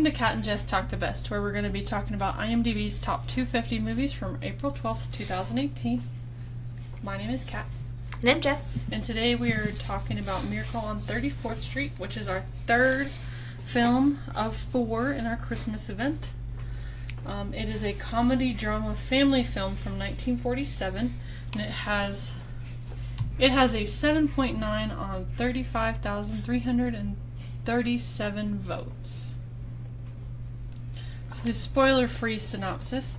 Welcome to Cat and Jess Talk the Best, where we're going to be talking about IMDb's top 250 movies from April 12th, 2018. My name is Kat. And I'm Jess. And today we are talking about Miracle on 34th Street, which is our third film of 4 in our Christmas event. It is a comedy drama family film from 1947, and it has a 7.9 on 35,337 votes. So the spoiler-free synopsis.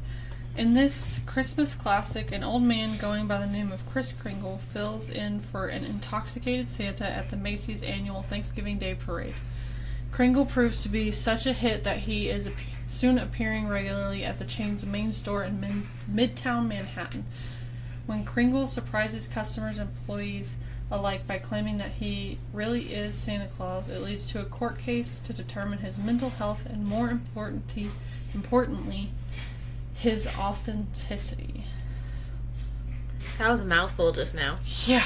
In this Christmas classic, an old man going by the name of Kris Kringle fills in for an intoxicated Santa at the Macy's annual Thanksgiving Day parade. Kringle proves to be such a hit that he is soon appearing regularly at the chain's main store in midtown Manhattan. When Kringle surprises customers and employees alike by claiming that he really is Santa Claus, it leads to a court case to determine his mental health and, more importantly, his authenticity. That was a mouthful just now. Yeah.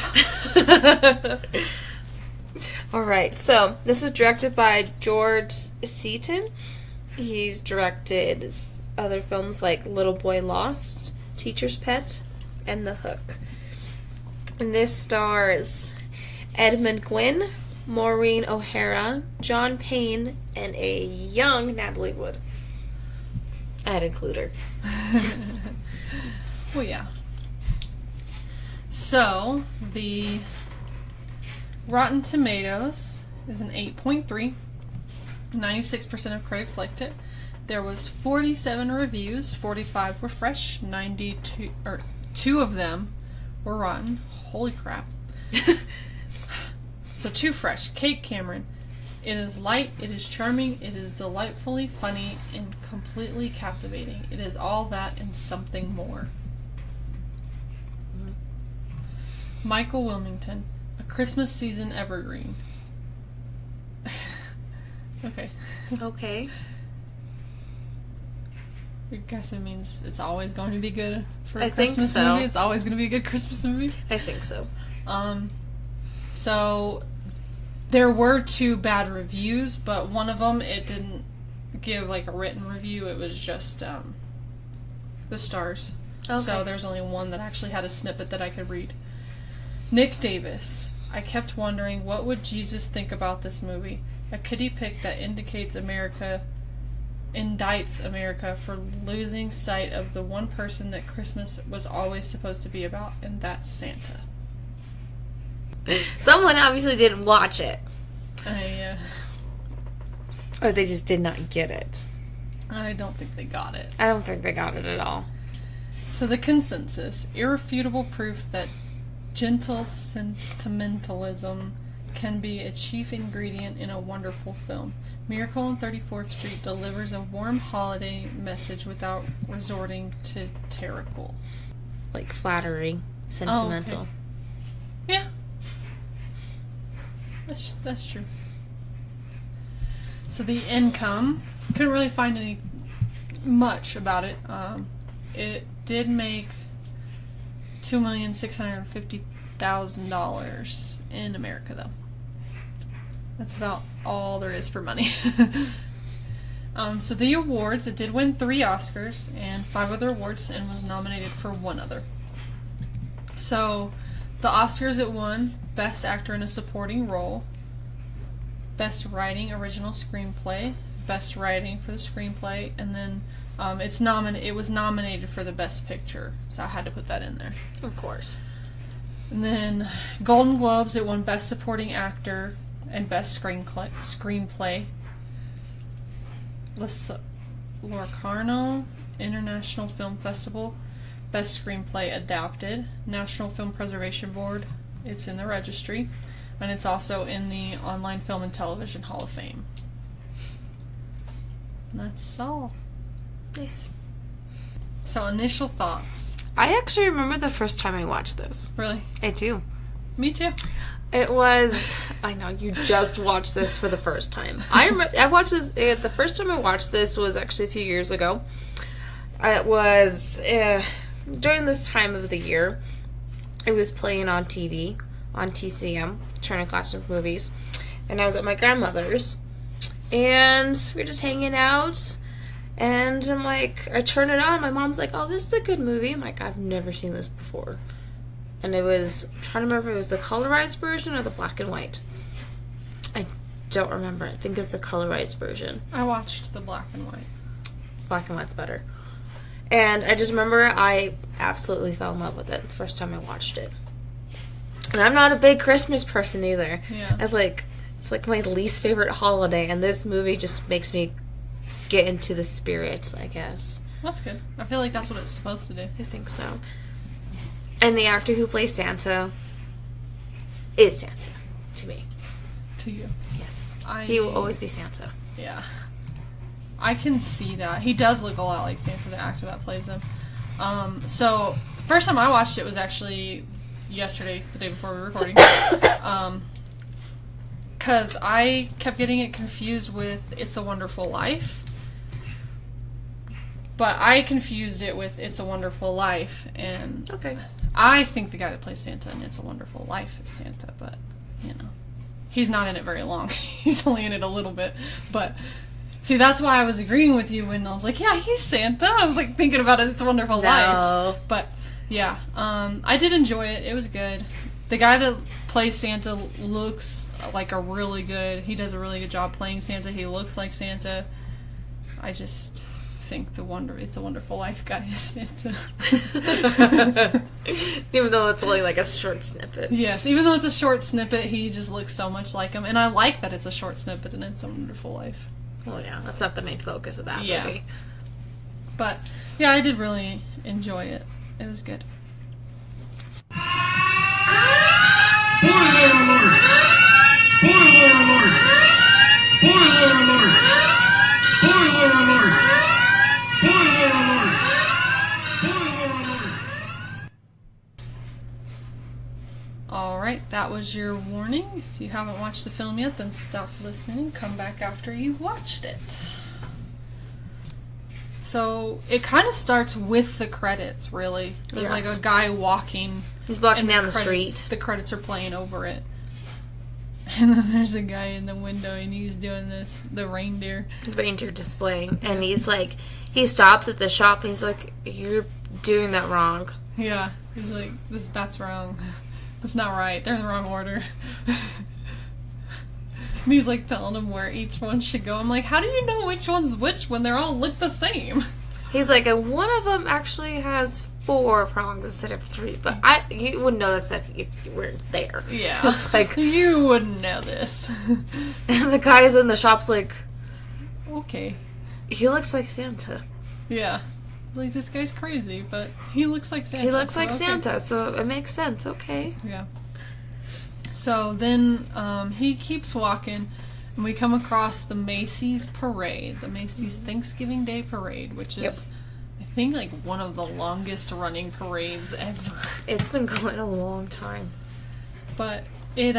Alright, so this is directed by George Seaton. He's directed other films like Little Boy Lost, Teacher's Pet, and The Hook. And this stars Edmund Gwenn, Maureen O'Hara, John Payne, and a young Natalie Wood. I'd include her. Well, yeah. So, the Rotten Tomatoes is an 8.3. 96% of critics liked it. There was 47 reviews, 45 were fresh, 2 of them were rotten. Holy crap. So 2 fresh. Kate Cameron. It is light, it is charming, it is delightfully funny, and completely captivating. It is all that and something more. Michael Wilmington. A Christmas season evergreen. Okay. Okay. I guess it means it's always going to be good for a I Christmas think so. movie. It's always going to be a good Christmas movie. I think so. So there were 2 bad reviews, but one of them, it didn't give like a written review. It was just the stars. Okay. So there's only one that actually had a snippet that I could read. Nick Davis. I kept wondering, what would Jesus think about this movie? A kiddie pick that indicts America for losing sight of the one person that Christmas was always supposed to be about, and that's Santa. Someone obviously didn't watch it. Or they just did not get it. I don't think they got it. I don't think they got it at all. So the consensus, irrefutable proof that gentle sentimentalism can be a chief ingredient in a wonderful film. Miracle on 34th Street delivers a warm holiday message without resorting to tyrannical. Like flattery, sentimental. Oh, okay. Yeah. That's true. So the income, couldn't really find much about it. It did make $2,650,000 in America, though. That's about all there is for money. So the awards, it did win 3 Oscars and 5 other awards, and was nominated for 1 other. So the Oscars, it won Best Actor in a Supporting Role, Best Writing Original Screenplay, Best Writing for the Screenplay, and then it was nominated for the Best Picture, so I had to put that in there. Of course. And then Golden Globes, it won Best Supporting Actor and Best Screenplay. Locarno International Film Festival, Best Screenplay Adapted, National Film Preservation Board, it's in the registry, and it's also in the Online Film and Television Hall of Fame. And that's all. Nice. So, initial thoughts. I actually remember the first time I watched this. Really? I do. Me too. It was... I know, you just watched this for the first time. I watched this... The first time I watched this was actually a few years ago. It was... during this time of the year, it was playing on TV, on TCM, Turner Classic Movies. And I was at my grandmother's. And we're just hanging out. And I'm like, I turn it on. My mom's like, oh, this is a good movie. I'm like, I've never seen this before. And it was, I'm trying to remember if it was the colorized version or the black and white. I don't remember. I think it's the colorized version. I watched the black and white. Black and white's better. And I just remember I absolutely fell in love with it the first time I watched it. And I'm not a big Christmas person either. Yeah. It's like my least favorite holiday, and this movie just makes me get into the spirit, I guess. That's good. I feel like that's what it's supposed to do. I think so. And the actor who plays Santa is Santa to me. To you. Yes. He will always be Santa. Yeah. I can see that. He does look a lot like Santa, the actor that plays him. So, first time I watched it was actually yesterday, the day before we were recording. Because I kept getting it confused with It's a Wonderful Life. But I confused it with It's a Wonderful Life. And okay. I think the guy that plays Santa in It's a Wonderful Life is Santa, but, you know. He's not in it very long. He's only in it a little bit. But, see, that's why I was agreeing with you when I was like, yeah, he's Santa. I was, like, thinking about It's a Wonderful Life. But, yeah. I did enjoy it. It was good. The guy that plays Santa looks like a really good... He does a really good job playing Santa. He looks like Santa. I just think It's a Wonderful Life guy is Santa. Even though it's only like a short snippet. Yes, even though it's a short snippet, he just looks so much like him. And I like that it's a short snippet and It's a Wonderful Life. Well, yeah, that's not the main focus of that movie. But, yeah, I did really enjoy it. It was good. Spoiler alert! Spoiler alert! Spoiler alert! Spoiler alert! Spoiler alert! Spoiler alert! Alright, that was your warning. If you haven't watched the film yet, then stop listening and come back after you've watched it. So, it kind of starts with the credits, really. There's like a guy walking. He's walking down the street. The credits are playing over it. And then there's a guy in the window and he's doing the reindeer displaying. And he's like, he stops at the shop and he's like, you're doing that wrong. Yeah. He's like, that's wrong. That's not right. They're in the wrong order. And he's like telling him where each one should go. I'm like, how do you know which one's which when they all look the same? He's like, and one of them actually has 4 prongs instead of 3. But you wouldn't know this if you weren't there. Yeah. It's like, you wouldn't know this. And the guys in the shop's like, okay. He looks like Santa. Yeah. Like, this guy's crazy, but he looks like Santa. He looks like Santa, so it makes sense. Okay. Yeah. So then he keeps walking, and we come across the Macy's parade, the Macy's Thanksgiving Day parade, which is, I think, like one of the longest running parades ever. It's been going a long time. But it,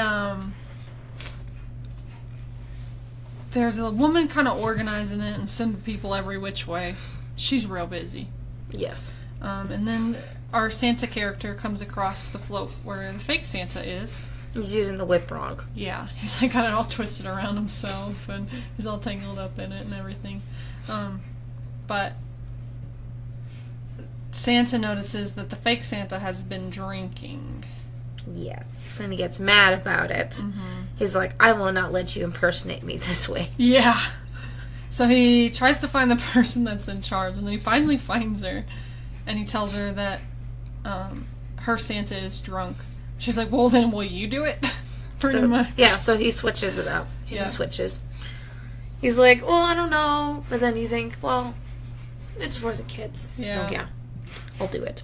there's a woman kind of organizing it and sending people every which way. She's real busy. Yes. And then our Santa character comes across the float where the fake Santa is. He's using the whip wrong. Yeah, he's like got it all twisted around himself, and he's all tangled up in it and everything. But Santa notices that the fake Santa has been drinking. Yes, and he gets mad about it. Mm-hmm. He's like, I will not let you impersonate me this way. Yeah. So he tries to find the person that's in charge, and then he finally finds her, and he tells her that her Santa is drunk. She's like, well, then will you do it? Pretty much. Yeah, so he switches it up. He switches. He's like, well, I don't know. But then you think, well, it's for the kids. Yeah. So, yeah, I'll do it.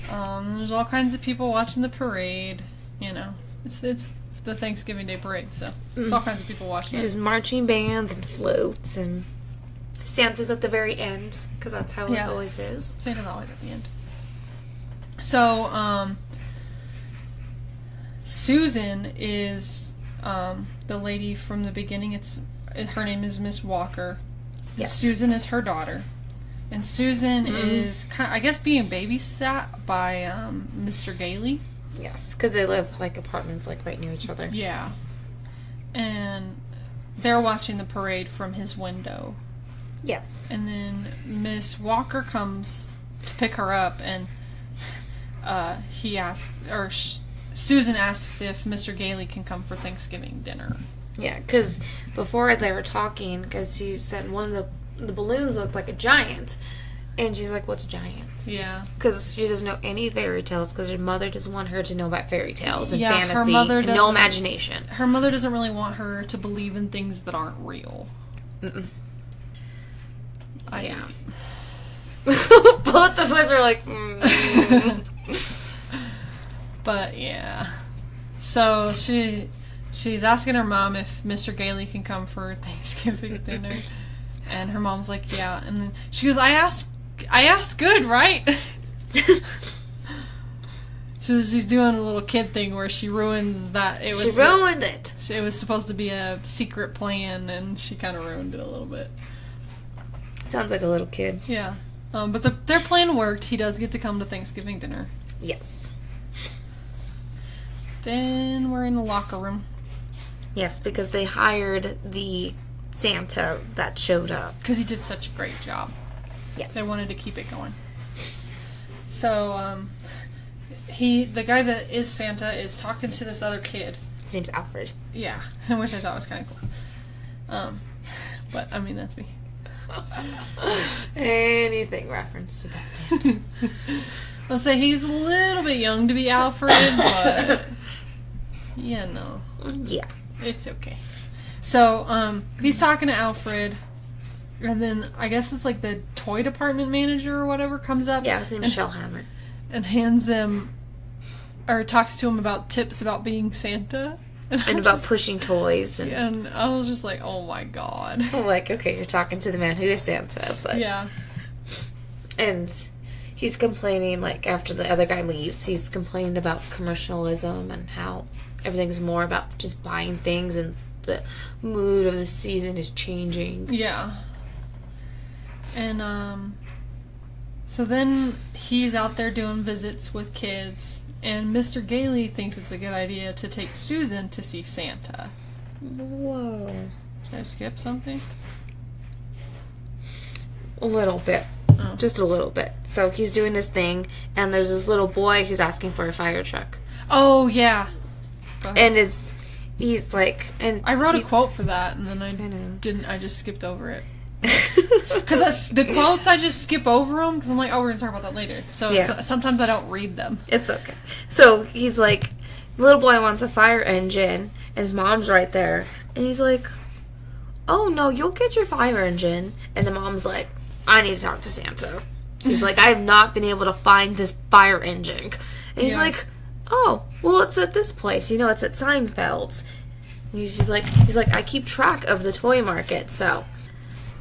There's all kinds of people watching the parade. You know, it's the Thanksgiving Day parade, so there's all kinds of people watching There's marching bands and floats, and Santa's at the very end, because that's how it always is. Santa's always at the end. So, Susan is the lady from the beginning. Her name is Miss Walker. Yes. Susan is her daughter. And Susan is, I guess, being babysat by Mr. Gailey. Yes, because they live, like, apartments, like, right near each other. Yeah. And they're watching the parade from his window. Yes. And then Miss Walker comes to pick her up, and Susan asks if Mr. Gailey can come for Thanksgiving dinner. Yeah, because before they were talking, because she said one of the balloons looked like a giant. And she's like, what's a giant? Yeah. Because she doesn't know any fairy tales, because her mother doesn't want her to know about fairy tales and fantasy her mother and no imagination. Her mother doesn't really want her to believe in things that aren't real. Mm-mm. Yeah. Both of us are like, But, yeah. So, she's asking her mom if Mr. Gailey can come for Thanksgiving dinner. And her mom's like, yeah. And then she goes, I asked good, right? So she's doing a little kid thing where she ruins that. She ruined it. It was supposed to be a secret plan, and she kind of ruined it a little bit. Sounds like a little kid. Yeah. But their plan worked. He does get to come to Thanksgiving dinner. Yes. Then we're in the locker room. Yes, because they hired the Santa that showed up. Because he did such a great job. Yes. They wanted to keep it going. So, the guy that is Santa is talking to this other kid. His name's Alfred. Yeah, which I thought was kind of cool. But, I mean, that's me. Anything reference to Batman. Let's say he's a little bit young to be Alfred, but, yeah, no. Yeah. It's okay. So, he's talking to Alfred, and then I guess it's like the toy department manager or whatever comes up. Yeah, his name's Shellhammer. And hands him, or talks to him about tips about being Santa. And about pushing toys. And I was just like, oh my god. I'm like, okay, you're talking to the man who is Santa, but... Yeah. And he's complaining, like, after the other guy leaves, he's complaining about commercialism and how everything's more about just buying things and the mood of the season is changing. Yeah. And, so then he's out there doing visits with kids, and Mr. Gailey thinks it's a good idea to take Susan to see Santa. Whoa. Did I skip something? A little bit. Oh. Just a little bit. So he's doing his thing, and there's this little boy who's asking for a fire truck. Oh, yeah. And he's like... and I wrote a quote for that, and then I didn't. I just skipped over it. Because the quotes, I just skip over them, because I'm like, oh, we're going to talk about that later. So sometimes I don't read them. It's okay. So he's like, the little boy wants a fire engine, and his mom's right there. And he's like, oh, no, you'll get your fire engine. And the mom's like, I need to talk to Santa. She's like, I have not been able to find this fire engine. And he's like, oh, well, it's at this place. You know, it's at Seinfeld's. And he's like, I keep track of the toy market, so...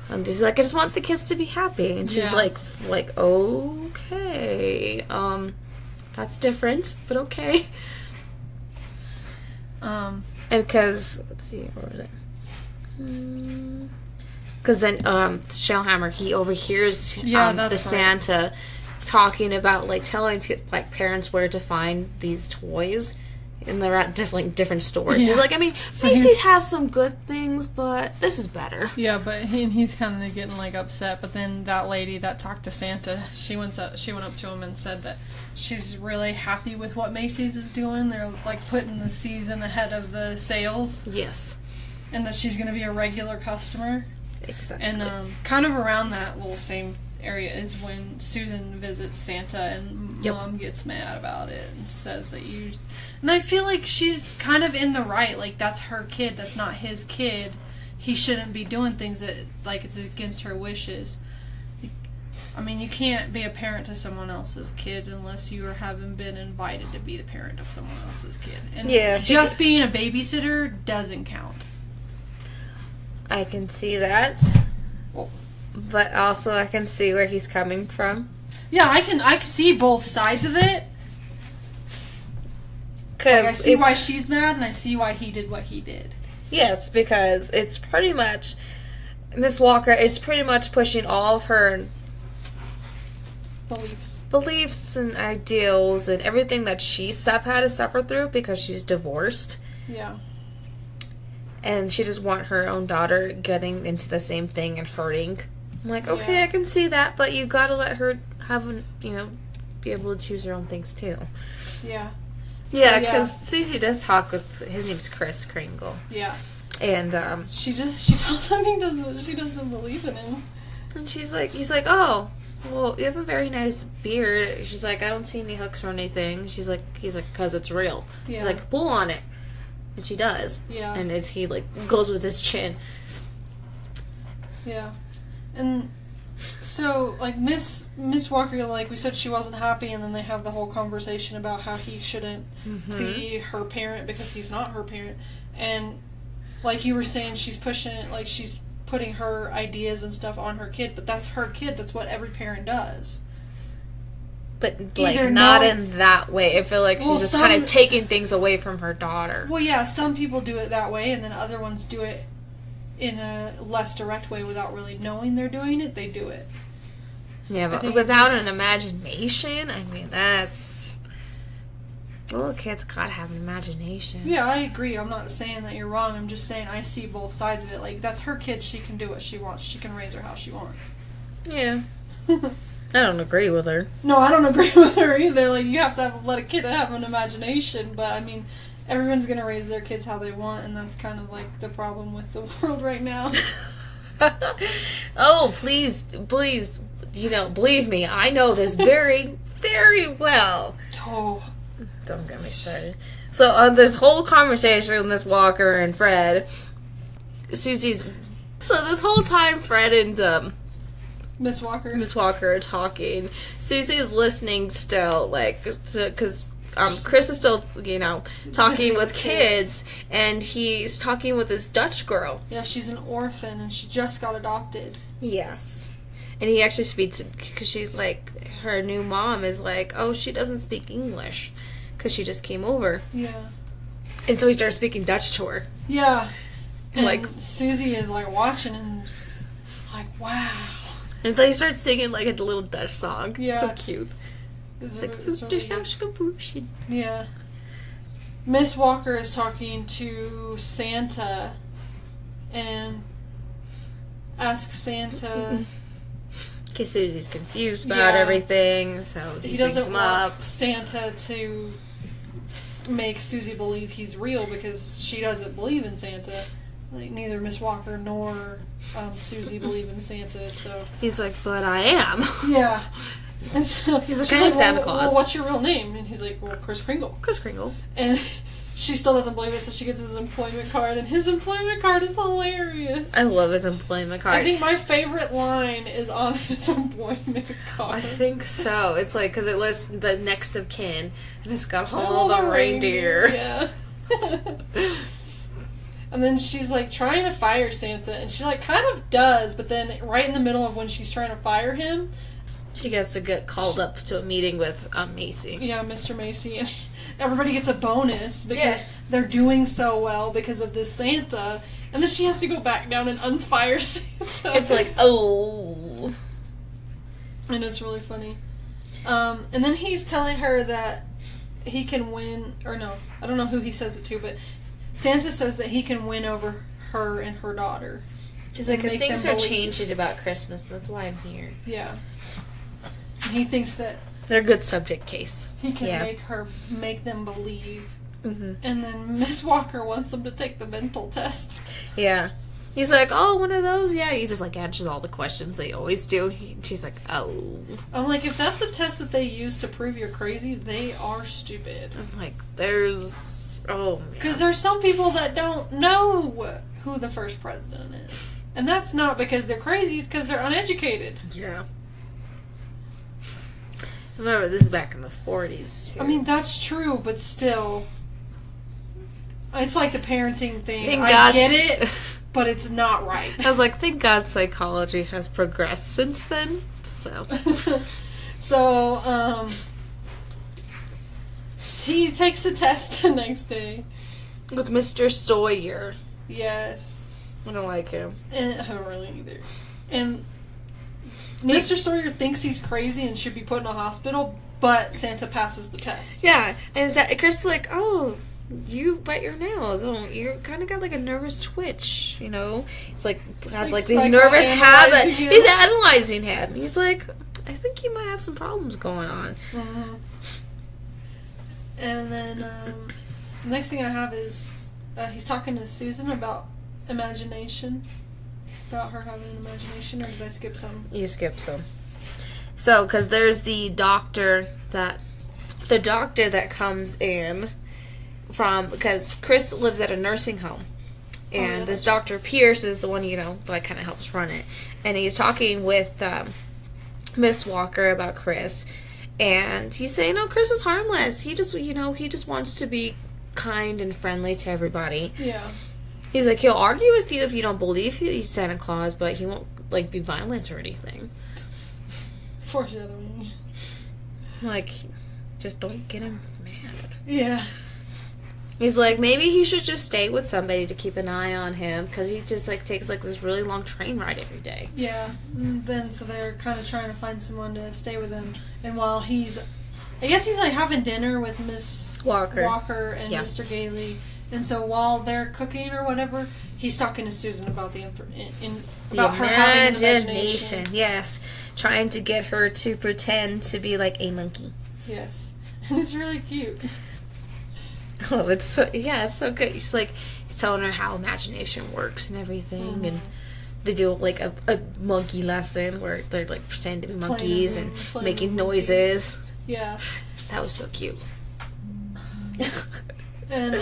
And he's like, I just want the kids to be happy. And she's like, okay, that's different, but okay. And because, let's see, where was it? Because then, Shellhammer, he overhears the Santa talking about, like, telling, like, parents where to find these toys. And they're at different stores. Yeah. He's like, I mean, so Macy's has some good things, but this is better. Yeah, but he's kind of getting, like, upset. But then that lady that talked to Santa, she went up to him and said that she's really happy with what Macy's is doing. They're, like, putting the season ahead of the sales. Yes. And that she's going to be a regular customer. Exactly. And kind of around that little same area is when Susan visits Santa, and Mom gets mad about it and says that you... And I feel like she's kind of in the right. Like, that's her kid. That's not his kid. He shouldn't be doing things that, like, it's against her wishes. I mean, you can't be a parent to someone else's kid unless you haven't been invited to be the parent of someone else's kid. And just being a babysitter doesn't count. I can see that. But also I can see where he's coming from. Yeah, I can see both sides of it. Because I see why she's mad, and I see why he did what he did. Yes, because it's pretty much... Miss Walker is pretty much pushing all of her... Beliefs and ideals and everything that she's had to suffer through because she's divorced. Yeah. and she just want her own daughter getting into the same thing and hurting. I'm like, okay, Yeah. I can see that, but you gotta let her have, be able to choose her own things too. Yeah. Yeah, because Susie does talk with, his name's Kris Kringle. Yeah. And, She tells him she doesn't believe in him. and he's like, oh, well, you have a very nice beard. She's like, I don't see any hooks or anything. He's like, because it's real. Yeah. He's like, pull on it. And she does. Yeah. And as he, goes with his chin. Yeah. And so, Miss Walker, we said, she wasn't happy, and then they have the whole conversation about how he shouldn't be her parent because he's not her parent. And, like you were saying, she's pushing it, she's putting her ideas and stuff on her kid, but that's her kid. That's what every parent does. But, Either not no- in that way. I feel like Well, she's just kind of taking things away from her daughter. Well, yeah, some people do it that way, and then other ones do it in a less direct way without really knowing they're doing it. They do it. Yeah, I but think without it's- an imagination, I mean, that's... Little kids gotta have an imagination. Yeah, I agree. I'm not saying that you're wrong. I'm just saying I see both sides of it. That's her kid. She can do what she wants. She can raise her how she wants. Yeah. I don't agree with her. No, I don't agree with her either. You have to let a kid have an imagination. But, I mean, everyone's going to raise their kids how they want, and that's kind of, the problem with the world right now. Oh, please, believe me, I know this very, very well. Oh. Don't get me started. So, on this whole conversation with Miss Walker and Fred, So, this whole time, Fred and, Miss Walker. Miss Walker are talking. Susie's listening still, because Chris is still, talking with kids, and he's talking with this Dutch girl. Yeah, she's an orphan, and she just got adopted. Yes. And he actually speaks, because she's her new mom is oh, she doesn't speak English, because she just came over. Yeah. And so he started speaking Dutch to her. Yeah. And Susie is, watching and just wow. And they start singing, a little Dutch song. Yeah. So cute. It's really good. Yeah. Miss Walker is talking to Santa and asks Santa... Because Susie's confused about everything, so he doesn't brings him want up. Santa to make Susie believe he's real because she doesn't believe in Santa. Neither Miss Walker nor Susie believe in Santa, so... He's like, but I am. Yeah. And so He's like, she's I'm Santa Claus. Well, what's your real name? And he's like, well, Kris Kringle. Kris Kringle. And she still doesn't believe it, so she gets his employment card, and his employment card is hilarious. I love his employment card. I think my favorite line is on his employment card. I think so. It's because it lists the next of kin, and it's got all the reindeer. Yeah. And then she's trying to fire Santa, and she kind of does, but then right in the middle of when she's trying to fire him, She gets to get called up to a meeting with Macy. yeah, Mr. Macy, and everybody gets a bonus because they're doing so well because of this Santa, and then she has to go back down and unfire Santa. It's oh. And it's really funny. And then he's telling her that he can win, or no, I don't know who he says it to, but Santa says that he can win over her and her daughter. He's and because make things them are believe. changing about Christmas. That's why I'm here. Yeah. And he thinks that They're a good subject case. he can make them believe. Mm-hmm. And then Miss Walker wants them to take the mental test. Yeah. He's like, oh, one of those? Yeah, he just answers all the questions they always do. She's like, oh. I'm like, if that's the test that they use to prove you're crazy, they are stupid. I'm like, there's... Oh, man. Because there's some people that don't know who the first president is. And that's not because they're crazy, it's because they're uneducated. Yeah. Remember, this is back in the 40s, too. I mean, that's true, but still. It's like the parenting thing. Thank I God. get it, but it's not right. I was like, thank God psychology has progressed since then, so... So, he takes the test the next day. With Mr. Sawyer. Yes. I don't like him. And I don't really either. And Mr. Sawyer thinks he's crazy and should be put in a hospital, but Santa passes the test. Yeah, and Chris is like, oh, you bite your nails. Oh, you kind of got like a nervous twitch, you know? He's like, has Like like these nervous habits. psychoanalyzing him. He's analyzing him. He's like, I think you might have some problems going on. Mhm. And then the next thing I have is he's talking to Susan about imagination. About her having an imagination, or did I skip some? You skip some. So, because there's the doctor that comes in from, because Kris lives at a nursing home. And this Dr. Pierce is the one, you know, that kind of helps run it. And he's talking with Miss Walker about Kris. And he's saying, oh, Kris is harmless. He just, you know, he just wants to be kind and friendly to everybody. Yeah. He's like, he'll argue with you if you don't believe he's Santa Claus, but he won't, like, be violent or anything. Foreshadowing. Like, just don't get him mad. Yeah. He's like, maybe he should just stay with somebody to keep an eye on him, because he just, like, takes, like, this really long train ride every day. Yeah. And then, so they're kind of trying to find someone to stay with him. And while he's, I guess he's, like, having dinner with Miss Walker and Yeah. Mr. Gailey. And so while they're cooking or whatever, he's talking to Susan about about her having an imagination. Yes. Trying to get her to pretend to be like a monkey. Yes. And it's really cute. Oh, it's so good. He's like, he's telling her how imagination works and everything, and they do like a monkey lesson where they're like pretending to be monkeys and making noises. Yeah. That was so cute. And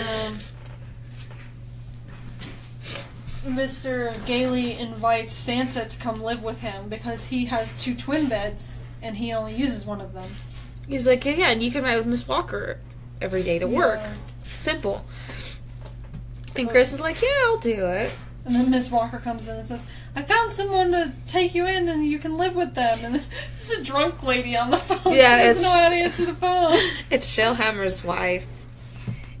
Mr. Gailey invites Santa to come live with him because he has 2 twin beds and he only uses one of them. He's like, yeah, and you can ride with Miss Walker every day to work. Yeah. Simple. And Kris is like, yeah, I'll do it. And then Miss Walker comes in and says, I found someone to take you in and you can live with them. And this is a drunk lady on the phone. Yeah, she doesn't know how to answer the phone. It's Shellhammer's wife.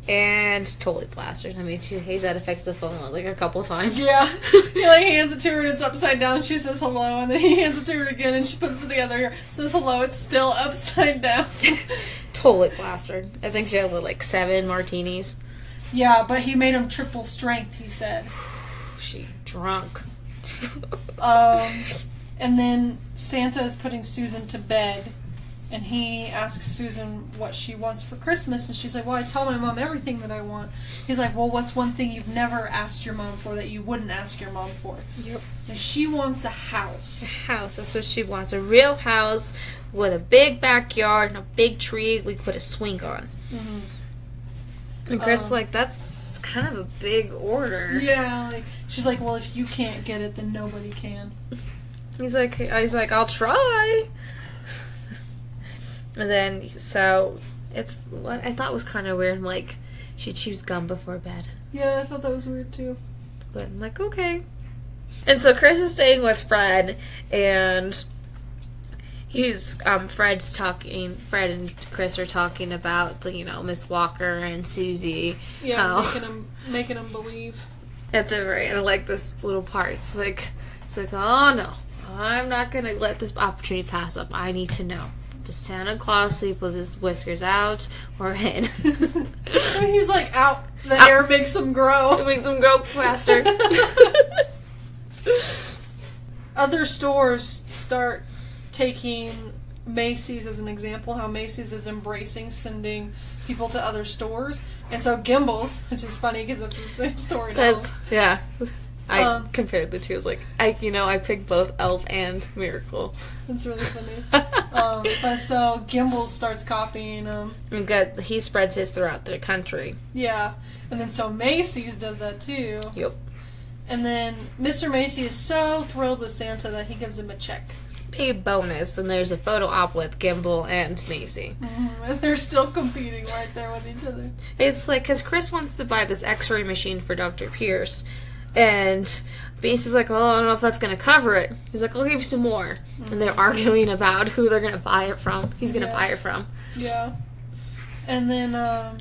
And totally plastered. I mean, he's had to fix the phone like a couple times. Yeah. He like hands it to her and it's upside down. She says hello. And then he hands it to her again and she puts it together here. Says hello. It's still upside down. Totally plastered. I think she had like 7 martinis. Yeah, but he made him triple strength, he said. She drunk. And then Santa is putting Susan to bed. And he asks Susan what she wants for Christmas. And she's like, well, I tell my mom everything that I want. He's like, well, what's one thing you've never asked your mom for that you wouldn't ask your mom for? Yep. And she wants a house. A house. That's what she wants. A real house with a big backyard and a big tree we could put a swing on. Mm-hmm. And Kris like, that's kind of a big order. Yeah. Like, she's like, well, if you can't get it, then nobody can. He's like, I'll try. And then, so, it's what I thought was kind of weird. I'm like, she chews gum before bed. Yeah, I thought that was weird too. But I'm like, okay. And so Kris is staying with Fred, and he's, Fred and Kris are talking about, you know, Miss Walker and Susie. Yeah, making them believe. At the very end, I like this little part. It's like, oh no, I'm not going to let this opportunity pass up. I need to know. Does Santa Claus sleep with his whiskers out or in? He's like, out. The hair makes him grow. It makes him grow faster. Other stores start taking Macy's as an example, how Macy's is embracing sending people to other stores. And so Gimbel's, which is funny because it's the same story now. Yeah. I compared the two. I was like, I picked both Elf and Miracle. That's really funny. But so Gimbel starts copying them. And he spreads his throughout the country. Yeah. And then so Macy's does that too. Yep. And then Mr. Macy is so thrilled with Santa that he gives him a check. Big bonus. And there's a photo op with Gimbel and Macy. Mm-hmm. And they're still competing right there with each other. It's like, because Kris wants to buy this x-ray machine for Dr. Pierce. And Macy's like, oh, I don't know if that's going to cover it. He's like, I'll give you some more. Mm-hmm. And they're arguing about who they're going to buy it from. He's going to buy it from. Yeah. And then,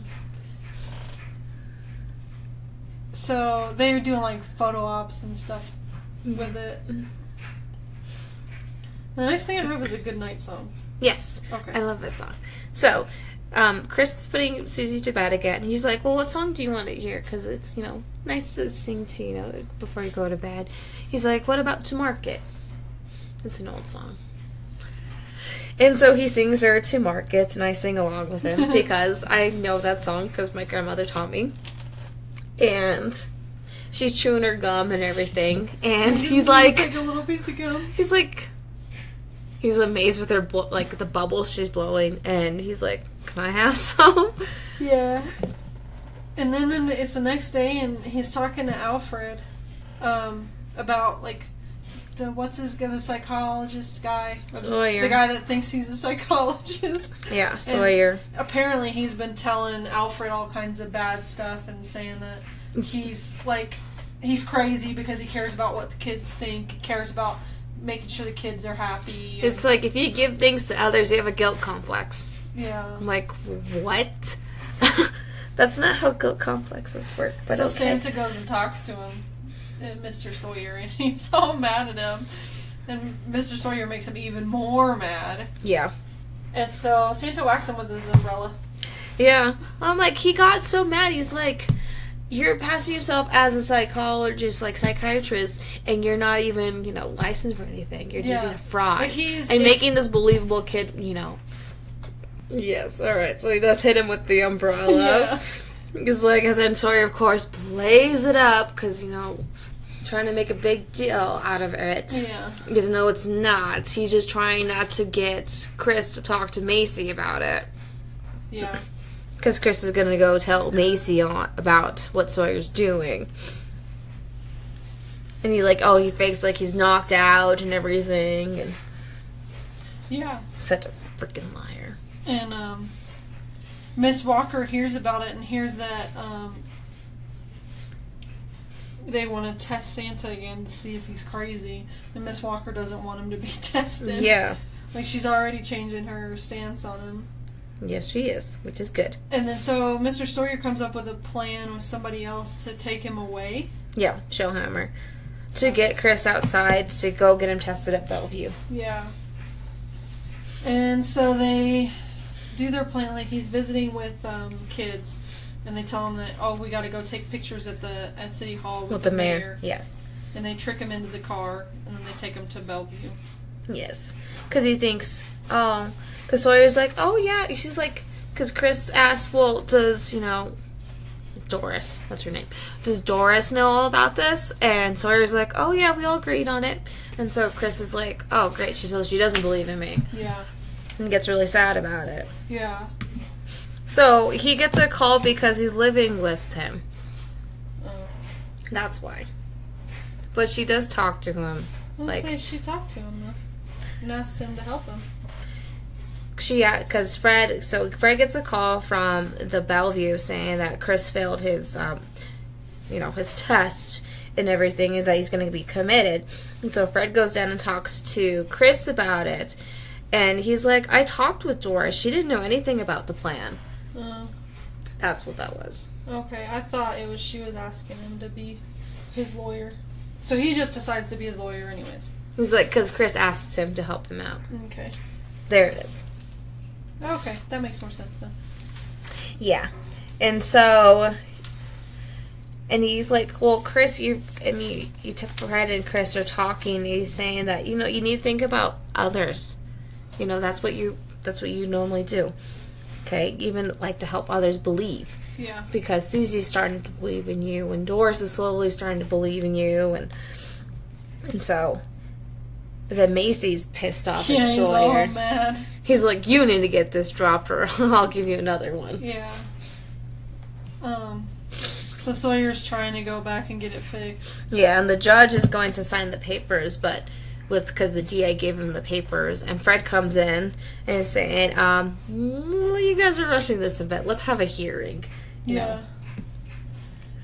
so they're doing like photo ops and stuff with it. The next thing I have is a good night song. Yes. Okay. I love this song. So, Chris is putting Susie to bed again. He's like, well, what song do you want to hear? Because it's, nice to sing to, before you go to bed. He's like, what about To Market? It's an old song. And so he sings her To Market, and I sing along with him because I know that song because my grandmother taught me. And she's chewing her gum and everything. And he's like... Take a little piece of gum. He's like... He's amazed with her, the bubbles she's blowing. And he's like, can I have some? Yeah. And then it's the next day, and he's talking to Alfred about, the psychologist guy? Sawyer. The guy that thinks he's a psychologist. Yeah, Sawyer. And apparently he's been telling Alfred all kinds of bad stuff and saying that he's crazy because he cares about what the kids think. He cares about making sure the kids are happy. It's like, if you give things to others, you have a guilt complex. Yeah. I'm like, what? That's not how guilt complexes work. But so okay. Santa goes and talks to him, Mr. Sawyer, and he's all mad at him. And Mr. Sawyer makes him even more mad. Yeah. And so Santa whacks him with his umbrella. Yeah. I'm like, he got so mad. He's like, you're passing yourself as a psychologist, psychiatrist, and you're not even, licensed for anything. You're just being a fraud. And making this believable kid, Yes, alright. So he does hit him with the umbrella. Yeah. He's like, and then Sawyer, of course, plays it up because, trying to make a big deal out of it. Yeah. Even though it's not. He's just trying not to get Kris to talk to Macy about it. Yeah. Because Kris is going to go tell Macy about what Sawyer's doing. And he fakes like he's knocked out and everything. And Yeah. Such a freaking liar. And Miss Walker hears about it and hears that they want to test Santa again to see if he's crazy. And Miss Walker doesn't want him to be tested. Yeah. She's already changing her stance on him. Yes, she is, which is good. And then so Mr. Sawyer comes up with a plan with somebody else to take him away. Yeah, Showhammer. To get Kris outside to go get him tested at Bellevue. Yeah. And so they do their plan. He's visiting with kids. And they tell him that, we got to go take pictures at City Hall with the mayor. Yes. And they trick him into the car. And then they take him to Bellevue. Yes. Because he thinks, because Sawyer's like, oh, yeah. She's like, because Kris asks, well, does, Doris, that's her name. Does Doris know all about this? And Sawyer's like, oh, yeah, we all agreed on it. And so Kris is like, oh, great. She says she doesn't believe in me. Yeah. And gets really sad about it. Yeah. So he gets a call because he's living with him. Oh. That's why. But she does talk to him. Let's say she talked to him, though. And asked him to help him. Because Fred gets a call from the Bellevue saying that Kris failed his, his test and everything, and that he's going to be committed. And so Fred goes down and talks to Kris about it, and he's like, I talked with Doris. She didn't know anything about the plan. That's what that was. Okay, I thought it was she was asking him to be his lawyer. So he just decides to be his lawyer anyways. He's like, because Kris asks him to help him out. Okay. There it is. Okay, that makes more sense then. Yeah. And so, and he's like, well, Kris, Fred and Kris are talking, and he's saying that, you need to think about others. That's what you normally do. Okay? Even to help others believe. Yeah. Because Susie's starting to believe in you, and Doris is slowly starting to believe in you, and so then Macy's pissed off at Sawyer. He's all mad. He's like, you need to get this dropped or I'll give you another one. Yeah. So Sawyer's trying to go back and get it fixed. Yeah, and the judge is going to sign the papers, but because the DA gave him the papers, and Fred comes in and is saying, you guys are rushing this a bit. Let's have a hearing. Yeah.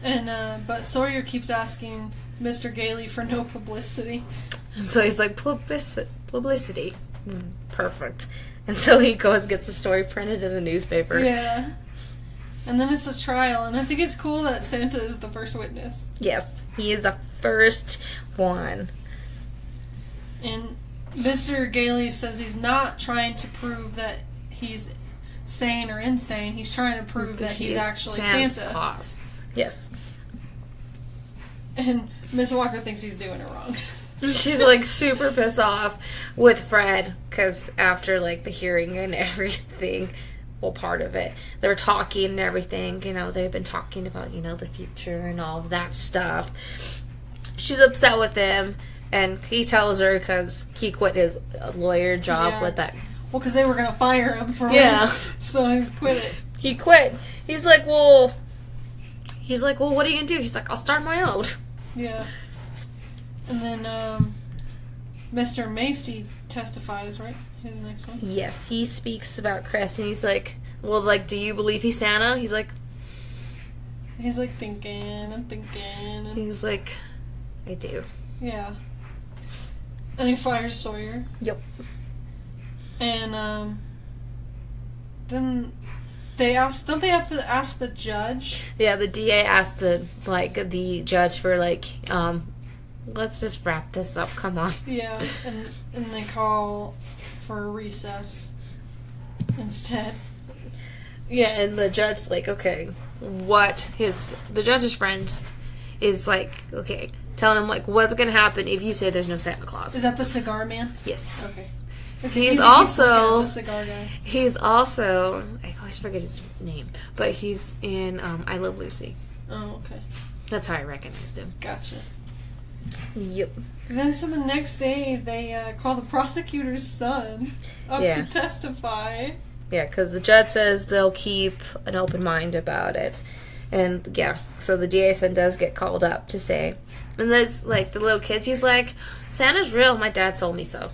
And, but Sawyer keeps asking Mr. Gailey for no publicity. And so he's like, publicity. Perfect. And so he goes and gets the story printed in the newspaper. Yeah. And then it's a trial, and I think it's cool that Santa is the first witness. Yes, he is the first one. And Mr. Gailey says he's not trying to prove that sane or insane. He's trying to prove that he's actually Santa. Claus. Yes. And Miss Walker thinks he's doing it wrong. She's, like, super pissed off with Fred, because after, like, the hearing and everything, well, part of it, they were talking and everything, you know, they've been talking about, you know, the future and all of that stuff. She's upset with him, and he tells her because he quit his lawyer job with that. Well, because they were going to fire him for so he quit it. He quit. He's like, well, what are you going to do? He's like, I'll start my own. Yeah. And then Mr. Macy testifies, right? Here's the next one. Yes, he speaks about Kris, and he's like, well, like, do you believe he's Santa? He's like, thinking and thinking. He's like, I do. Yeah. And he fires Sawyer. Yep. And then they don't they have to ask the judge? Yeah, the DA asked the judge for, like, let's just wrap this up, come on. Yeah, and they call for a recess instead. Yeah, and the judge's like, okay, the judge's friend is like, okay, telling him, like, what's gonna happen if you say there's no Santa Claus. Is that the cigar man? Yes. Okay. He's also the cigar guy. He's also, I always forget his name, but he's in I Love Lucy. Oh, okay. That's how I recognized him. Gotcha. Yep. And then so the next day they call the prosecutor's son up to testify. Yeah, because the judge says they'll keep an open mind about it. And, yeah, so the DA son does get called up to say. And there's, like, the little kids, he's like, Santa's real, my dad told me so.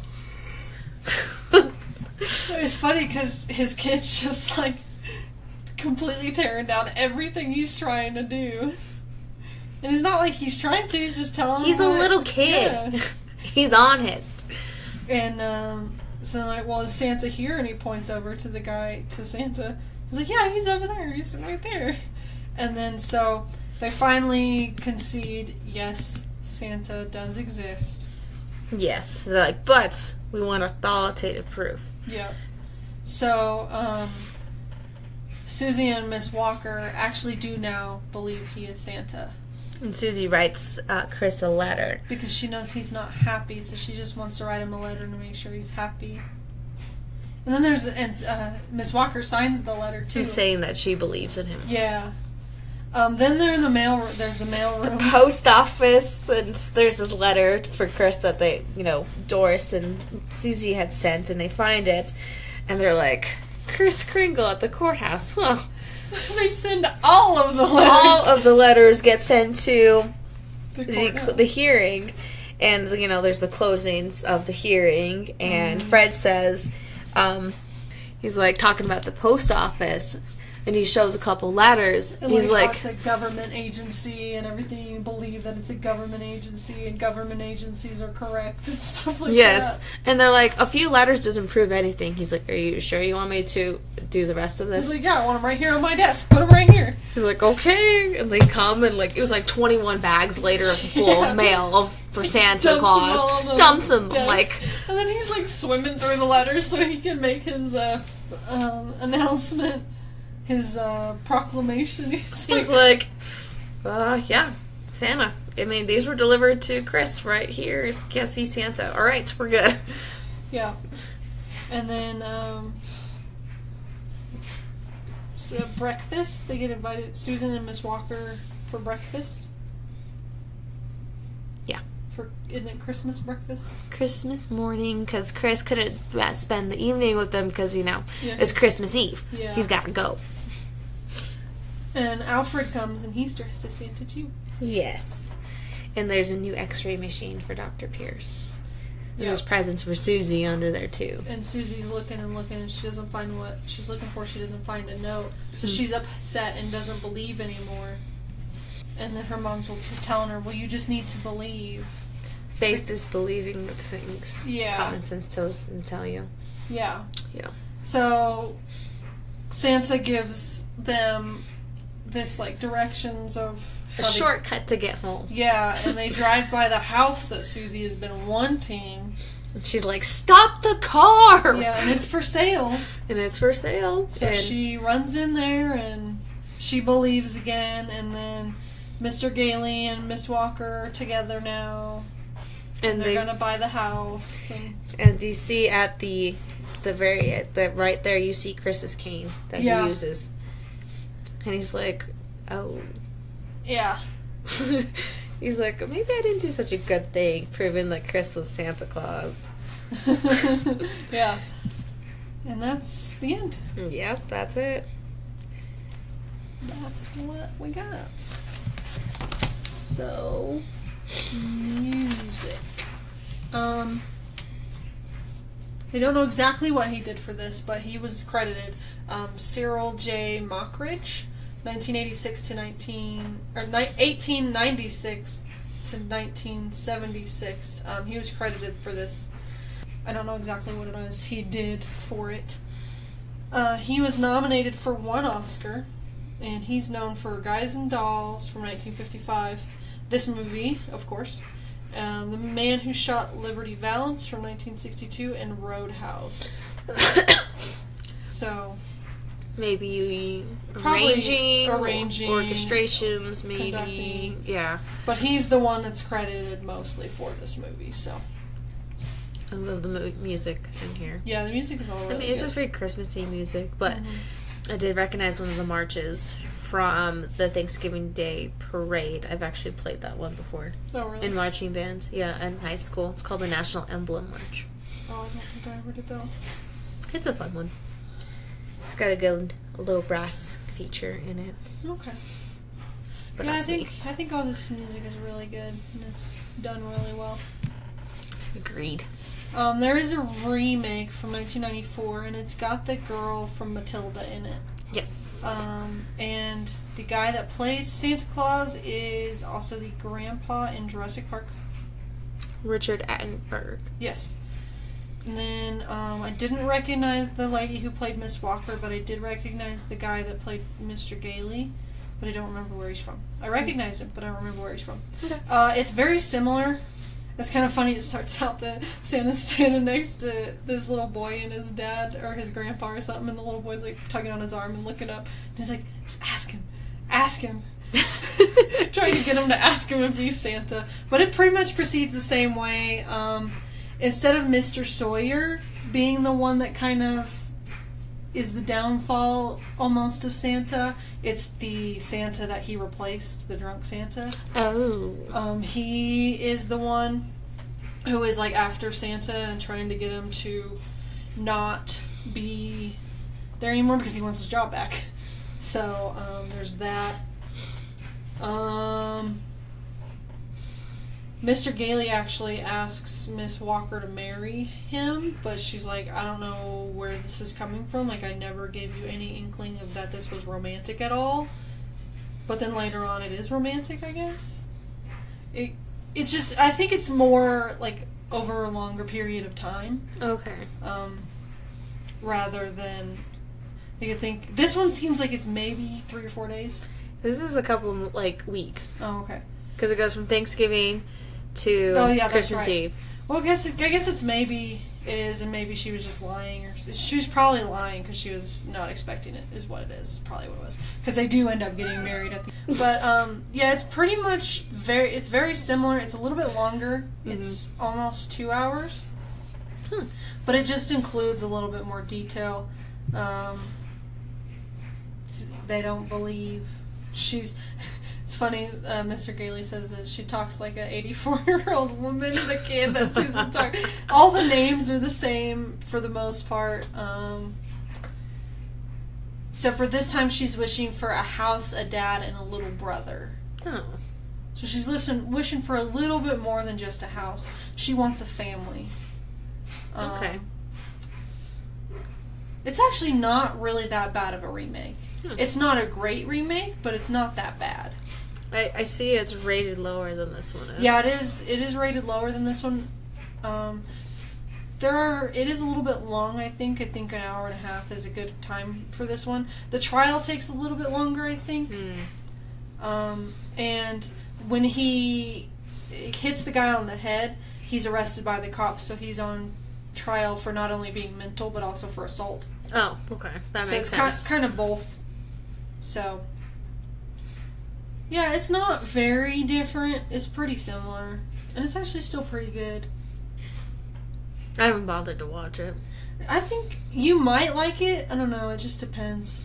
It's funny because his kid's just, like, completely tearing down everything he's trying to do. And it's not like he's trying to, he's just telling He's him a little kid. Yeah. He's honest. And, so they're like, well, is Santa here? And he points over to the guy, to Santa. He's like, yeah, he's over there. He's right there. And then, so, they finally concede, yes, Santa does exist. Yes. They're like, but we want authoritative proof. Yeah. So, Susie and Miss Walker actually do now believe he is Santa. And Susie writes Kris a letter. Because she knows he's not happy, so she just wants to write him a letter to make sure he's happy. And then Miss Walker signs the letter, too. She's saying that she believes in him. Yeah. Then they're in the mail. There's the mail room. The post office, and there's this letter for Kris that they, Doris and Susie had sent, and they find it, and they're like, Kris Kringle at the courthouse. Huh. So they send all of the letters. All of the letters get sent to the hearing, and there's the closings of the hearing, and Fred says, he's like talking about the post office. And he shows a couple letters. And he's like, it's a government agency and everything. You believe that it's a government agency and government agencies are correct and stuff like that. Yes. And they're like, a few letters doesn't prove anything. He's like, are you sure you want me to do the rest of this? He's like, yeah, I want them right here on my desk. Put them right here. He's like, okay. And they come and it was like 21 bags later full of mail for Santa Claus. Dumps them. And then he's like swimming through the letters so he can make his announcement. His proclamation. He's like, yeah, Santa. I mean, these were delivered to Kris right here. Guess he's Santa. All right, we're good. Yeah. And then, so breakfast. They get invited, Susan and Miss Walker, for breakfast. Yeah. Isn't it Christmas breakfast? Christmas morning, because Kris couldn't spend the evening with them because, it's Christmas Eve. Yeah. He's got to go. And Alfred comes, and he's dressed as Santa, too. Yes. And there's a new x-ray machine for Dr. Pierce. And there's presents for Susie under there, too. And Susie's looking, and she doesn't find what she's looking for. She doesn't find a note. So she's upset and doesn't believe anymore. And then her mom's telling her, well, you just need to believe. Faith is believing the things. Yeah. Common sense doesn't tell you. Yeah. Yeah. So Santa gives them this, directions of a shortcut to get home. Yeah, and they drive by the house that Susie has been wanting. And she's like, "Stop the car!" Yeah, and it's for sale. And it's for sale. So and she runs in there, and she believes again, and then Mr. Gailey and Miss Walker are together now. And they're gonna buy the house. And you see at the right there, you see Chris's cane that he uses. And he's like, "Oh." Yeah. He's like, "Maybe I didn't do such a good thing proving that Kris was Santa Claus." Yeah. And that's the end. Yep, that's it. That's what we got. So, music. I don't know exactly what he did for this, but he was credited Cyril J. Mockridge, 1896 to 1976. He was credited for this. I don't know exactly what it is he did for it. He was nominated for 1 Oscar, and he's known for Guys and Dolls from 1955. This movie, of course. The Man Who Shot Liberty Valance from 1962, and Roadhouse. So, maybe arranging, orchestrations, maybe, conducting. Yeah. But he's the one that's credited mostly for this movie, so. I love the music in here. Yeah, the music is all really it's good. just very Christmassy music, but I did recognize one of the marches from the Thanksgiving Day parade. I've actually played that one before. Oh, really? In marching bands, yeah, in high school. It's called the National Emblem March. Oh, I don't think I ever did though. It's a fun one. It's got a good little brass feature in it. Okay. But yeah, that's I think all this music is really good, and it's done really well. Agreed. There is a remake from 1994, and it's got the girl from Matilda in it. Yes. And the guy that plays Santa Claus is also the grandpa in Jurassic Park. Richard Attenborough. Yes. And then I didn't recognize the lady who played Miss Walker, but I did recognize the guy that played Mr. Gailey, but I don't remember where he's from. I recognize him, but I don't remember where he's from. Okay. It's very similar. It's kind of funny. It starts out that Santa's standing next to this little boy and his dad or his grandpa or something, and the little boy's like tugging on his arm and looking up. And he's like, ask him. Trying to get him to ask him if he's Santa. But it pretty much proceeds the same way. Instead of Mr. Sawyer being the one that kind of is the downfall almost of Santa, it's the Santa that he replaced, the drunk Santa. Oh. He is the one who is like after Santa and trying to get him to not be there anymore because he wants his job back. So there's that. Mr. Gailey actually asks Miss Walker to marry him, but she's like, I don't know where this is coming from. Like, I never gave you any inkling of that this was romantic at all. But then later on it is romantic, I guess. It just, I think it's more, like, over a longer period of time. Okay. Rather than, you think, this one seems like it's maybe 3 or 4 days. This is a couple, like, weeks. Oh, okay. Because it goes from Thanksgiving to Christmas Eve. Well, I guess it's maybe it is, and maybe she was just lying, or she was probably lying because she was not expecting it. Is what it is. Probably what it was. Because they do end up getting married at the. But yeah, it's pretty much It's very similar. It's a little bit longer. Mm-hmm. It's almost 2 hours. But it just includes a little bit more detail. They don't believe she's. It's funny, Mr. Gailey says that she talks like an 84-year-old woman, the kid that Susan talked. All the names are the same for the most part. Except for this time she's wishing for a house, a dad, and a little brother. Oh. So she's wishing for a little bit more than just a house. She wants a family. Okay. It's actually not really that bad of a remake. It's not a great remake, but it's not that bad. I see it's rated lower than this one is. Yeah, it is. It is rated lower than this one. It is a little bit long, I think. I think an hour and a half is a good time for this one. The trial takes a little bit longer, I think. And when he hits the guy on the head, he's arrested by the cops, so he's on trial for not only being mental, but also for assault. Oh, okay. That So makes it's sense. kind of both. So, yeah, it's not very different. It's pretty similar. And it's actually still pretty good. I haven't bothered to watch it. I think you might like it. I don't know. It just depends.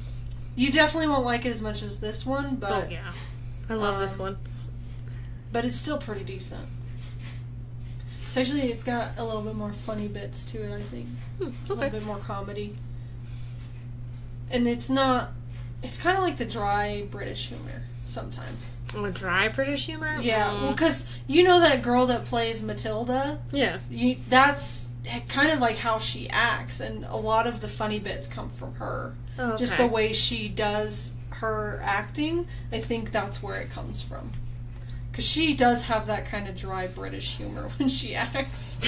You definitely won't like it as much as this one, but... Oh, yeah. I love this one. But it's still pretty decent. It's got a little bit more funny bits to it, I think. It's a little bit more comedy. And it's not... It's kind of like the dry British humor, sometimes. Oh, dry British humor? Yeah, well, because you know that girl that plays Matilda? Yeah. That's kind of like how she acts, and a lot of the funny bits come from her. Oh, okay. Just the way she does her acting, I think that's where it comes from. Because she does have that kind of dry British humor when she acts.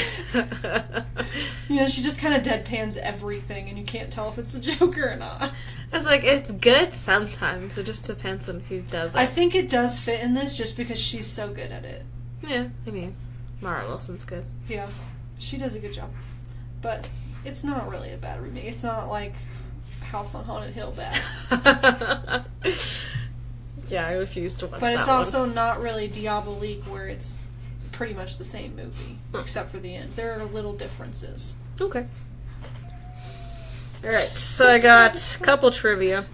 She just kind of deadpans everything, and you can't tell if it's a joke or not. It's like, it's good sometimes. It just depends on who does it. I think it does fit in this just because she's so good at it. Yeah, I mean, Mara Wilson's good. Yeah, she does a good job. But it's not really a bad remake. It's not like House on Haunted Hill bad. Yeah, I refuse to watch that. But it's one. also not really Diabolique, where it's pretty much the same movie, except for the end. There are little differences. Okay. Alright, so I got a couple trivia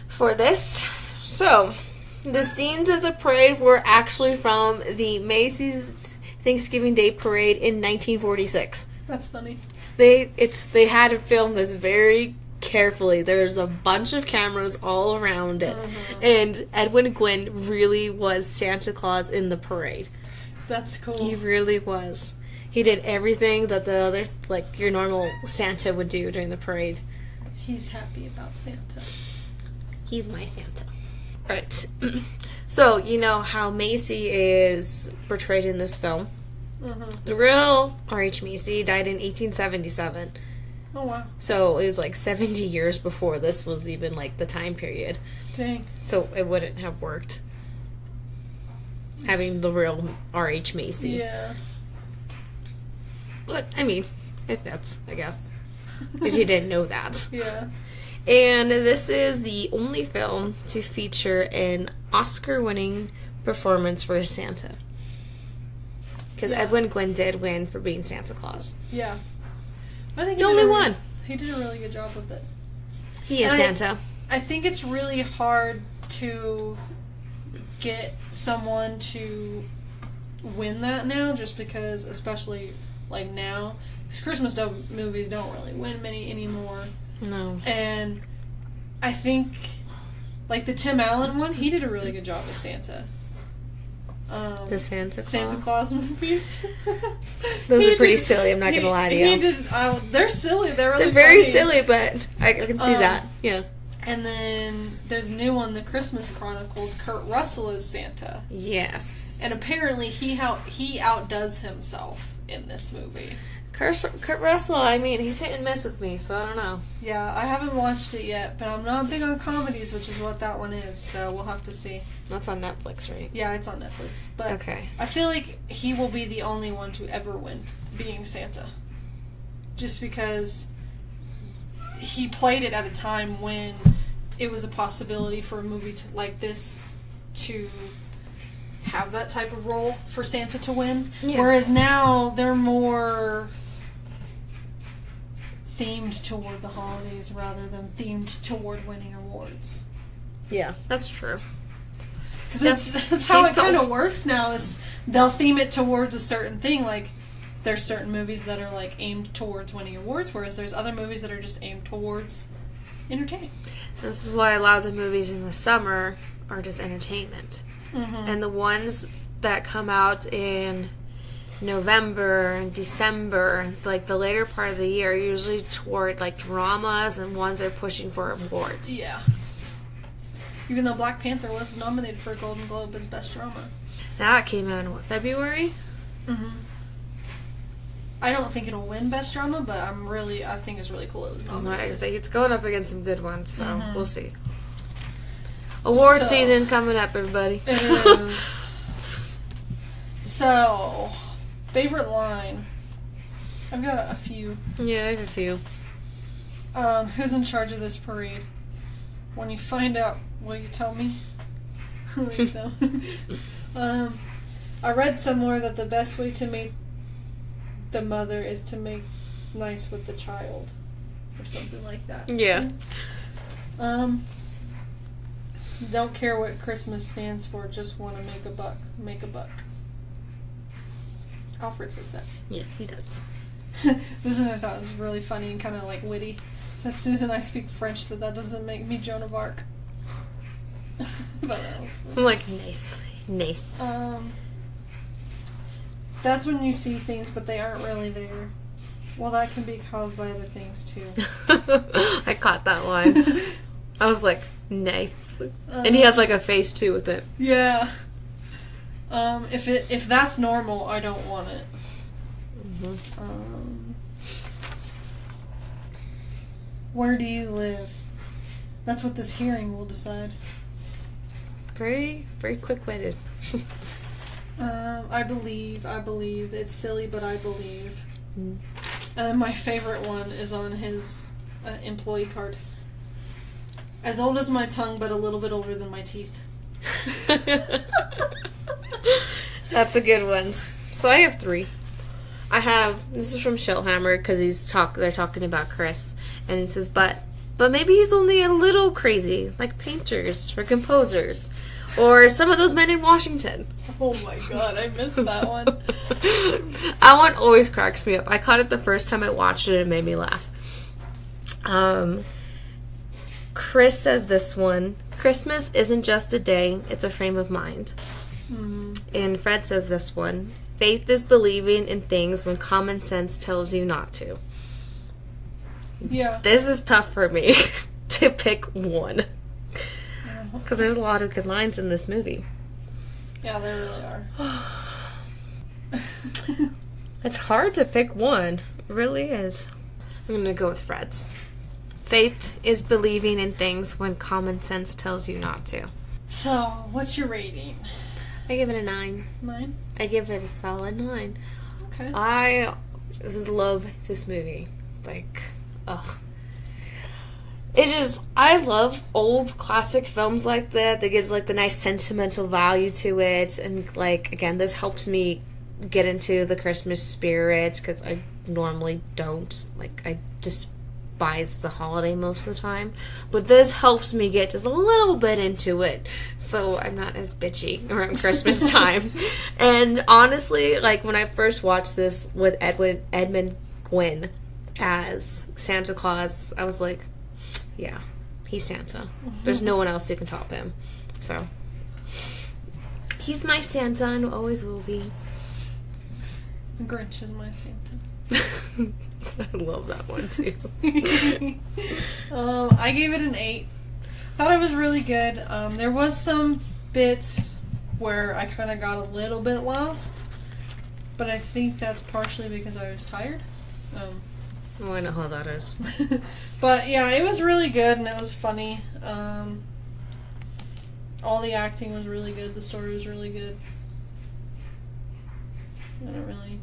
for this. So, the scenes of the parade were actually from the Macy's Thanksgiving Day Parade in 1946. That's funny. They had to film this very carefully. There's a bunch of cameras all around it. And Edmund Gwenn really was Santa Claus in the parade. That's cool. He really was. He did everything that the other, like, your normal Santa would do during the parade. He's happy about Santa. He's my Santa. Right. So, you know how Macy is portrayed in this film? The real R.H. Macy died in 1877. Oh, wow. So, it was like 70 years before this was even, like, the time period. Dang. So, it wouldn't have worked. Having the real R.H. Macy. Yeah. But, I mean, if that's, I guess, if you didn't know that. Yeah. And this is the only film to feature an Oscar-winning performance for Santa. Because Edmund Gwenn did win for being Santa Claus. Yeah. I think The only one. He did a really good job with it. He is And Santa. I think it's really hard to get someone to win that now, just because, especially like now, because Christmas movies don't really win many anymore. No. And I think, like the Tim Allen one, he did a really good job as Santa. The Santa Claus? Santa Claus movies. Those He are pretty did- silly, I'm not going to lie to you. They're silly. They're really They're very funny. silly, but I can see that. Yeah. And then there's a new one, The Christmas Chronicles. Kurt Russell is Santa. Yes. And apparently he outdoes himself in this movie. Kurt Russell, I mean, he's hit and miss with me, so I don't know. Yeah, I haven't watched it yet, but I'm not big on comedies, which is what that one is, so we'll have to see. That's on Netflix, right? Yeah, it's on Netflix. But Okay. I feel like he will be the only one to ever win being Santa. Just because he played it at a time when it was a possibility for a movie like this to have that type of role for Santa to win. Yeah. Whereas now they're more themed toward the holidays rather than themed toward winning awards. Yeah, that's true. Because that's how he's it so- kind of works now, is they'll theme it towards a certain thing. Like, there's certain movies that are, like, aimed towards winning awards, whereas there's other movies that are just aimed towards entertaining. This is why a lot of the movies in the summer are just entertainment. And the ones that come out in November and December, like the later part of the year, are usually toward like dramas and ones that are pushing for awards. Yeah. Even though Black Panther was nominated for a Golden Globe as Best Drama. That came out in what, February? I don't think it'll win Best Drama, but I think it's really cool it was nominated. It's going up against some good ones, so we'll see. Award season coming up, everybody. It is. So, Favorite line? I've got a few. Yeah, I have a few. Who's in charge of this parade? When you find out, will you tell me? Will you tell me? I read somewhere that the best way to make the mother is to make nice with the child. Or something like that. Yeah. Don't care what Christmas stands for, just want to make a buck. Make a buck. Alfred says that. Yes, he does. This one I thought was really funny and kind of like witty. Says Susan, I speak French, that doesn't make me Joan of Arc. But I'm like, nice. Nice. That's when you see things, but they aren't really there. Well, that can be caused by other things too. I caught that line. I was like, nice. And he has like a face too with it. Yeah. If that's normal, I don't want it. Mm-hmm. Where do you live? That's what this hearing will decide. Very, very quick-witted. I believe. It's silly, but I believe. Mm. And then my favorite one is on his employee card. As old as my tongue, but a little bit older than my teeth. That's a good one. So I have 3. This is from Shellhammer, because they're talking about Kris, and he says, but maybe he's only a little crazy, like painters or composers, or some of those men in Washington. Oh my god, I missed that one. That one always cracks me up. I caught it the first time I watched it, and it made me laugh. Kris says this one, Christmas isn't just a day, it's a frame of mind. Mm-hmm. And Fred says this one, faith is believing in things when common sense tells you not to. Yeah. This is tough for me to pick one. Because there's a lot of good lines in this movie. Yeah, there really are. It's hard to pick one. It really is. I'm going to go with Fred's. Faith is believing in things when common sense tells you not to. So, what's your rating? I give it a 9. 9? I give it a solid 9. Okay. I love this movie. Like, ugh. I love old classic films like that gives like the nice sentimental value to it, and like, again, this helps me get into the Christmas spirit, because I normally don't. Like, I despise the holiday most of the time, but this helps me get just a little bit into it, so I'm not as bitchy around Christmas time. And honestly, like, when I first watched this with Edmund Gwenn as Santa Claus, I was like, yeah, he's Santa. There's no one else who can top him. So, he's my Santa and always will be. The Grinch is my Santa. I love that one too. I gave it an 8. Thought it was really good. There was some bits where I kind of got a little bit lost, but I think that's partially because I was tired. Oh, I know how that is. But yeah, it was really good and it was funny. All the acting was really good. The story was really good. I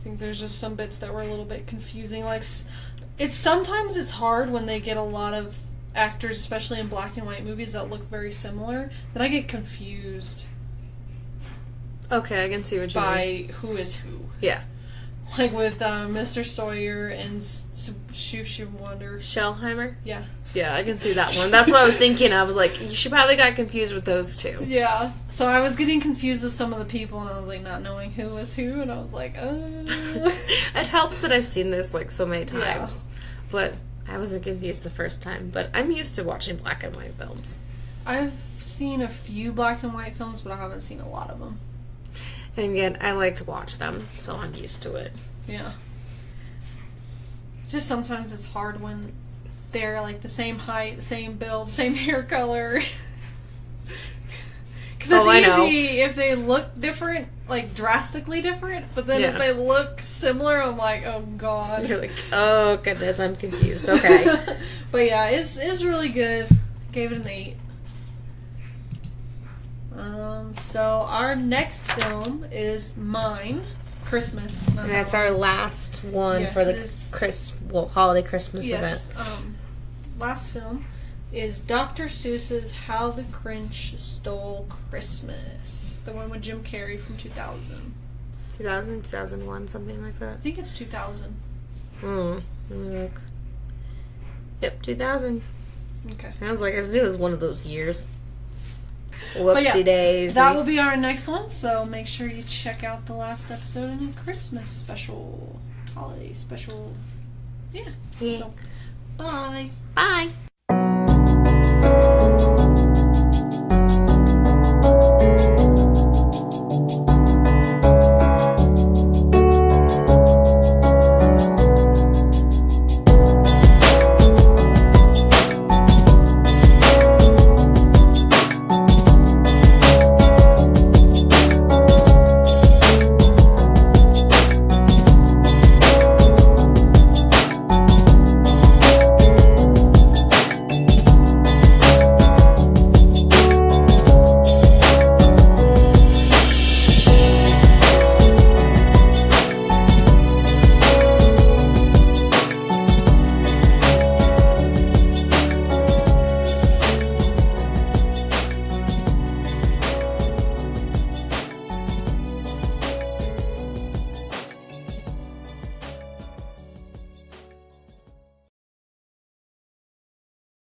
think there's just some bits that were a little bit confusing. Like, sometimes it's hard when they get a lot of actors, especially in black and white movies, that look very similar, that I get confused. Okay, I can see what you mean. By who is who. Yeah. Like with Mr. Sawyer and Shoo Wonder. Shellheimer? Yeah. Yeah, I can see that one. That's what I was thinking. I was like, you should probably got confused with those two. Yeah. So I was getting confused with some of the people, and I was like not knowing who was who, and I was like, It helps that I've seen this like so many times. Yeah. But I wasn't confused the first time. But I'm used to watching black and white films. I've seen a few black and white films, but I haven't seen a lot of them. And again, I like to watch them, so I'm used to it. Yeah. Just sometimes it's hard when they're like the same height, the same build, the same hair color. Because it's easy if they look different, like drastically different, but then if they look similar, I'm like, oh god. You're like, oh goodness, I'm confused. Okay. But yeah, it's really good. Gave it an 8. So our next film is mine, Christmas. And that's our last one for the holiday Christmas event. Last film is Dr. Seuss's How the Grinch Stole Christmas. The one with Jim Carrey from 2000. 2000, 2001, something like that. I think it's 2000. Let me look. Yep, 2000. Okay. Sounds like it was one of those years. Whoopsie days. That will be our next one, so make sure you check out the last episode and the Christmas special, holiday special. Yeah. Yeah. So, bye. Bye.